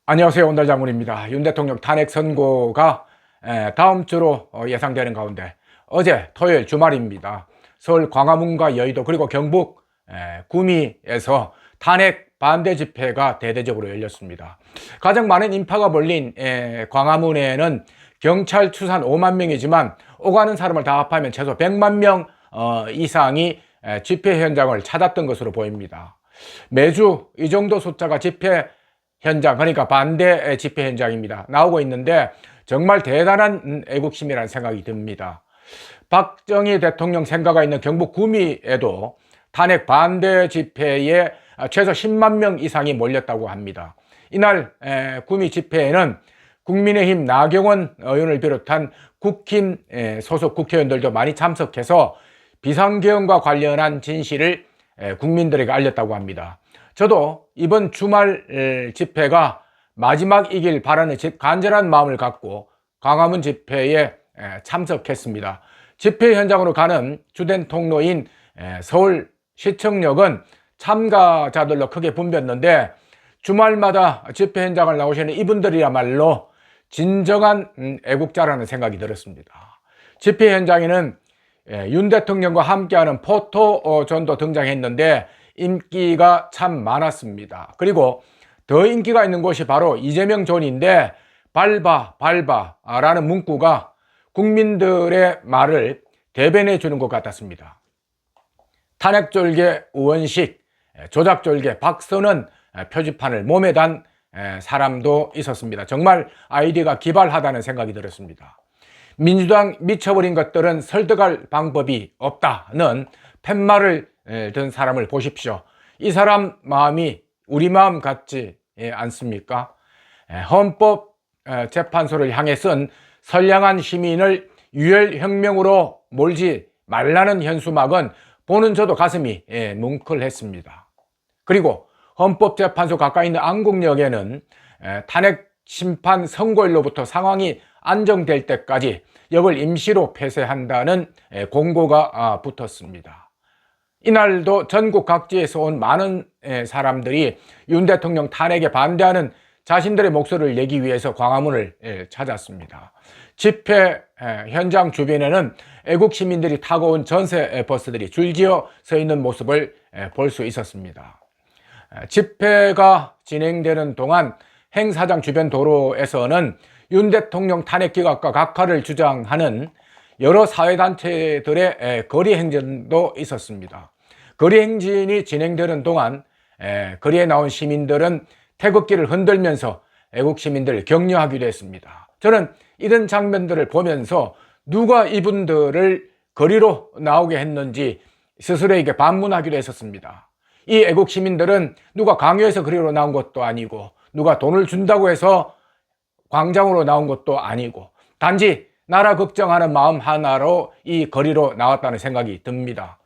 안녕하세요. 온달장군입니다. 윤 대통령 탄핵 선고가 다음 주로 예상되는 가운데 어제 토요일 주말입니다. 서울 광화문과 여의도 그리고 경북 구미에서 탄핵 반대 집회가 대대적으로 열렸습니다. 가장 많은 인파가 몰린 광화문에는 경찰 추산 5만 명이지만 오가는 사람을 다 합하면 최소 100만 명 이상이 집회 현장을 찾았던 것으로 보입니다. 매주 이 정도 숫자가 집회 현장, 그러니까 반대 집회 현장입니다. 나오고 있는데 정말 대단한 애국심이라는 생각이 듭니다. 박정희 대통령 생가가 있는 경북 구미에도 탄핵 반대 집회에 최소 10만 명 이상이 몰렸다고 합니다. 이날 구미 집회에는 국민의힘 나경원 의원을 비롯한 국힘 소속 국회의원들도 많이 참석해서 비상계엄과 관련한 진실을 국민들에게 알렸다고 합니다. 저도 이번 주말 집회가 마지막이길 바라는 간절한 마음을 갖고 광화문 집회에 참석했습니다. 집회 현장으로 가는 주된 통로인 서울시청역은 참가자들로 크게 붐볐는데 주말마다 집회 현장을 나오시는 이분들이야말로 진정한 애국자라는 생각이 들었습니다. 집회 현장에는 윤 대통령과 함께하는 포토존도 등장했는데 인기가 참 많았습니다. 그리고 더 인기가 있는 곳이 바로 이재명 존인데 밟아 라는 문구가 국민들의 말을 대변해 주는 것 같았습니다. 탄핵졸개 우원식, 조작졸개 박선은 표지판을 몸에 단 사람도 있었습니다. 정말 아이디어가 기발하다는 생각이 들었습니다. 민주당 미쳐버린 것들은 설득할 방법이 없다는 팻말을 든 사람을 보십시오. 이 사람 마음이 우리 마음 같지 않습니까? 헌법재판소를 향해 쓴 선량한 시민을 유혈혁명으로 몰지 말라는 현수막은 보는 저도 가슴이 뭉클했습니다. 그리고 헌법재판소 가까이 있는 안국역에는 탄핵 심판 선고일로부터 상황이 안정될 때까지 역을 임시로 폐쇄한다는 공고가 붙었습니다. 이날도 전국 각지에서 온 많은 사람들이 윤 대통령 탄핵에 반대하는 자신들의 목소리를 내기 위해서 광화문을 찾았습니다. 집회 현장 주변에는 애국 시민들이 타고 온 전세 버스들이 줄지어 서 있는 모습을 볼 수 있었습니다. 집회가 진행되는 동안 행사장 주변 도로에서는 윤 대통령 탄핵 기각과 각하를 주장하는 여러 사회단체들의 거리 행진도 있었습니다. 거리 행진이 진행되는 동안 거리에 나온 시민들은 태극기를 흔들면서 애국 시민들을 격려하기도 했습니다. 저는 이런 장면들을 보면서 누가 이분들을 거리로 나오게 했는지 스스로에게 반문하기도 했었습니다. 이 애국 시민들은 누가 강요해서 거리로 나온 것도 아니고 누가 돈을 준다고 해서 광장으로 나온 것도 아니고 단지 나라 걱정하는 마음 하나로 이 거리로 나왔다는 생각이 듭니다.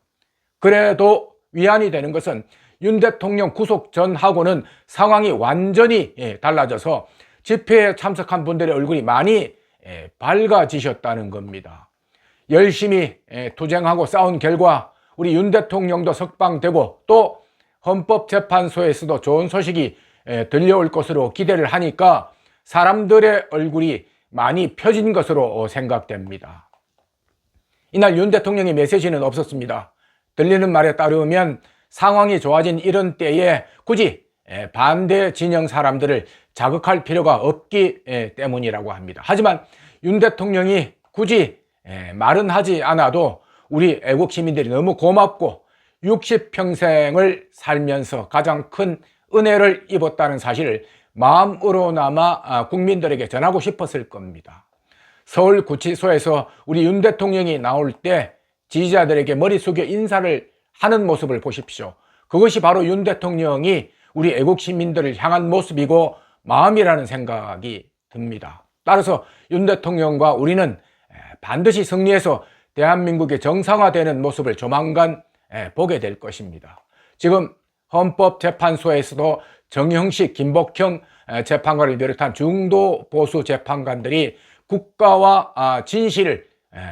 그래도 위안이 되는 것은 윤 대통령 구속 전하고는 상황이 완전히 달라져서 집회에 참석한 분들의 얼굴이 많이 밝아지셨다는 겁니다. 열심히 투쟁하고 싸운 결과 우리 윤 대통령도 석방되고 또 헌법재판소에서도 좋은 소식이 들려올 것으로 기대를 하니까 사람들의 얼굴이 많이 펴진 것으로 생각됩니다. 이날 윤 대통령의 메시지는 없었습니다. 들리는 말에 따르면 상황이 좋아진 이런 때에 굳이 반대 진영 사람들을 자극할 필요가 없기 때문이라고 합니다. 하지만 윤 대통령이 굳이 말은 하지 않아도 우리 애국 시민들이 너무 고맙고 60평생을 살면서 가장 큰 은혜를 입었다는 사실을 마음으로나마 국민들에게 전하고 싶었을 겁니다. 서울구치소에서 우리 윤 대통령이 나올 때 지지자들에게 머리 숙여 인사를 하는 모습을 보십시오. 그것이 바로 윤 대통령이 우리 애국 시민들을 향한 모습이고 마음이라는 생각이 듭니다. 따라서 윤 대통령과 우리는 반드시 승리해서 대한민국의 정상화되는 모습을 조만간 보게 될 것입니다. 지금 헌법재판소에서도 정형식, 김복형 재판관을 비롯한 중도 보수 재판관들이 국가와 진실을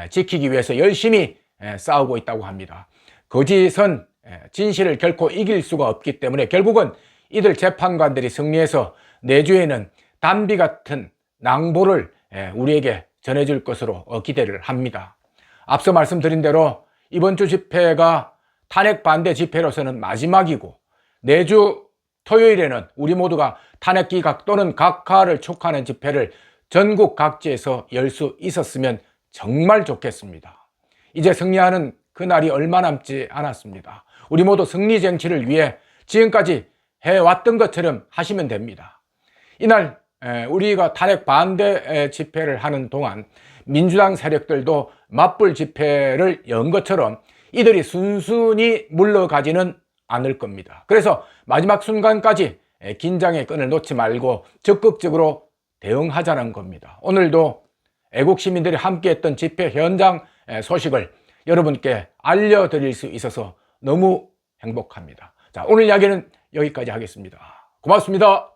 지키기 위해서 열심히 싸우고 있다고 합니다. 거짓은 진실을 결코 이길 수가 없기 때문에 결국은 이들 재판관들이 승리해서 내주에는 단비 같은 낭보를 우리에게 전해줄 것으로 기대를 합니다. 앞서 말씀드린 대로 이번 주 집회가 탄핵 반대 집회로서는 마지막이고, 내주 토요일에는 우리 모두가 탄핵 기각 또는 각하를 촉구하는 집회를 전국 각지에서 열 수 있었으면 정말 좋겠습니다. 이제 승리하는 그날이 얼마 남지 않았습니다. 우리 모두 승리 쟁취를 위해 지금까지 해왔던 것처럼 하시면 됩니다. 이날 우리가 탄핵 반대 집회를 하는 동안 민주당 세력들도 맞불 집회를 연 것처럼 이들이 순순히 물러가지는 않을 겁니다. 그래서 마지막 순간까지 긴장의 끈을 놓지 말고 적극적으로 대응하자는 겁니다. 오늘도 애국 시민들이 함께했던 집회 현장 소식을 여러분께 알려드릴 수 있어서 너무 행복합니다. 자, 오늘 이야기는 여기까지 하겠습니다. 고맙습니다.